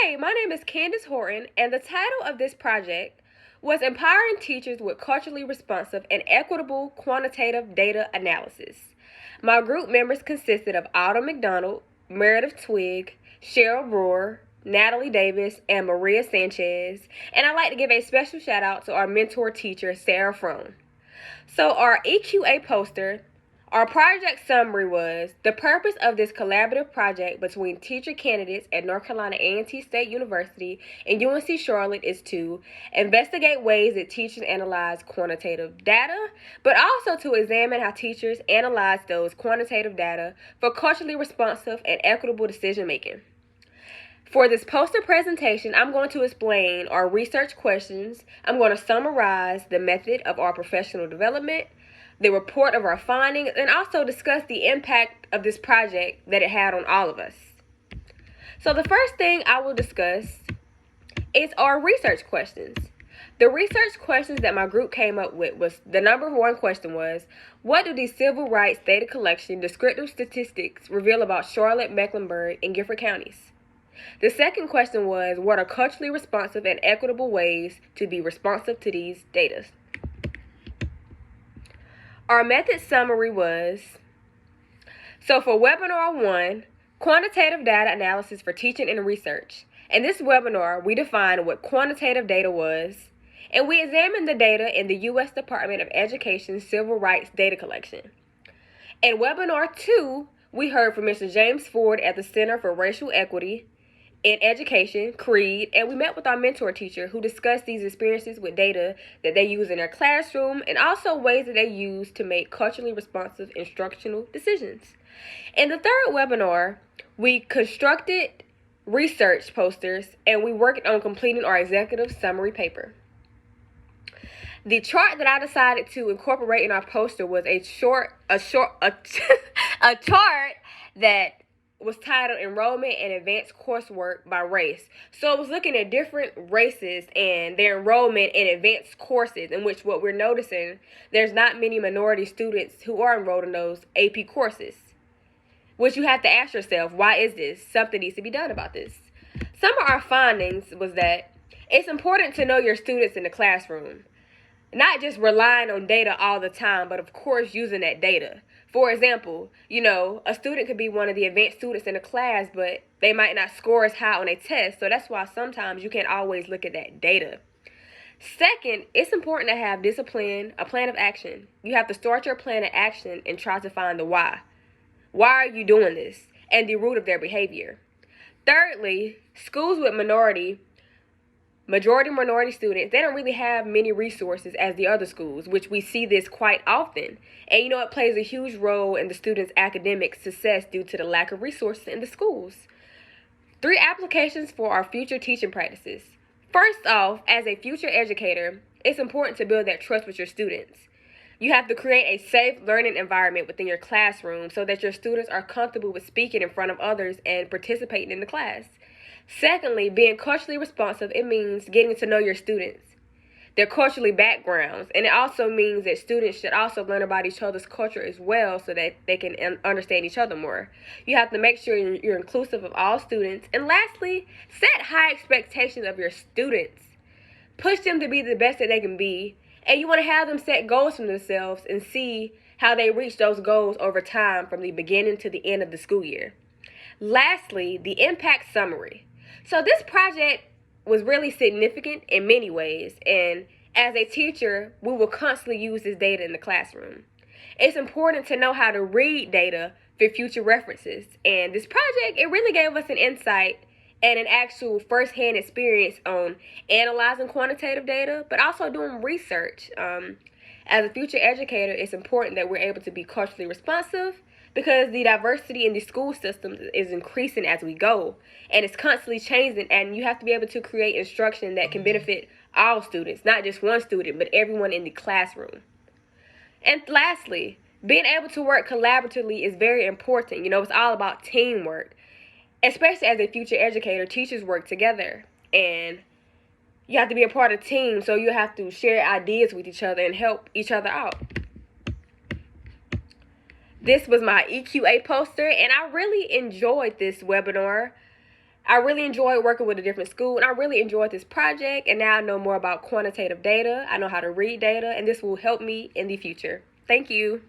Hey, my name is Candace Horton, and the title of this project was Empowering Teachers with Culturally Responsive and Equitable Quantitative Data Analysis. My group members consisted of Autumn McDonald, Meredith Twig, Cheryl Brewer, Natalie Davis, and Maria Sanchez, and I'd like to give a special shout out to our mentor teacher, Sarah Frone. So our EQA poster, our project summary was, the purpose of this collaborative project between teacher candidates at North Carolina A&T State University and UNC Charlotte is to investigate ways that teachers analyze quantitative data, but also to examine how teachers analyze those quantitative data for culturally responsive and equitable decision making. For this poster presentation, I'm going to explain our research questions. I'm going to summarize the method of our professional development, the report of our findings, and also discuss the impact of this project that it had on all of us. So the first thing I will discuss is our research questions. The research questions that my group came up with was, the number one question was, what do these civil rights data collection descriptive statistics reveal about Charlotte, Mecklenburg, and Gifford counties? The second question was, what are culturally responsive and equitable ways to be responsive to these data? Our method summary was, so for webinar 1, quantitative data analysis for teaching and research. In this webinar, we defined what quantitative data was, and we examined the data in the U.S. Department of Education Civil Rights Data Collection. In webinar 2, we heard from Mr. James Ford at the Center for Racial Equity in Education, CREED, and we met with our mentor teacher who discussed these experiences with data that they use in their classroom and also ways that they use to make culturally responsive instructional decisions. In the third webinar, we constructed research posters and we worked on completing our executive summary paper. The chart that I decided to incorporate in our poster was a chart that was titled Enrollment and Advanced Coursework by Race. So it was looking at different races and their enrollment in advanced courses, in which what we're noticing, there's not many minority students who are enrolled in those AP courses. Which you have to ask yourself, why is this? Something needs to be done about this. Some of our findings was that it's important to know your students in the classroom. Not just relying on data all the time, but of course using that data. For example, a student could be one of the advanced students in a class, but they might not score as high on a test. So that's why sometimes you can't always look at that data. Second, it's important to have discipline, a plan of action. You have to start your plan of action and try to find the why. Why are you doing this? And the root of their behavior. Thirdly, schools with majority minority students, they don't really have many resources as the other schools, which we see this quite often. And it plays a huge role in the students' academic success due to the lack of resources in the schools. 3 applications for our future teaching practices. First off, as a future educator, it's important to build that trust with your students. You have to create a safe learning environment within your classroom so that your students are comfortable with speaking in front of others and participating in the class. Secondly, being culturally responsive, it means getting to know your students, their culturally backgrounds, and it also means that students should also learn about each other's culture as well so that they can understand each other more. You have to make sure you're inclusive of all students. And lastly, set high expectations of your students. Push them to be the best that they can be, and you want to have them set goals for themselves and see how they reach those goals over time from the beginning to the end of the school year. Lastly, the impact summary. So this project was really significant in many ways, and as a teacher, we will constantly use this data in the classroom. It's important to know how to read data for future references, and this project, it really gave us an insight and an actual first-hand experience on analyzing quantitative data, but also doing research. As a future educator, it's important that we're able to be culturally responsive, because the diversity in the school system is increasing as we go, and it's constantly changing, and you have to be able to create instruction that can benefit all students, not just one student, but everyone in the classroom. And lastly, being able to work collaboratively is very important. It's all about teamwork, especially as a future educator. Teachers work together, and you have to be a part of a team, so you have to share ideas with each other and help each other out. This was my EQA poster, and I really enjoyed this webinar. I really enjoyed working with a different school, and I really enjoyed this project, and now I know more about quantitative data. I know how to read data, and this will help me in the future. Thank you.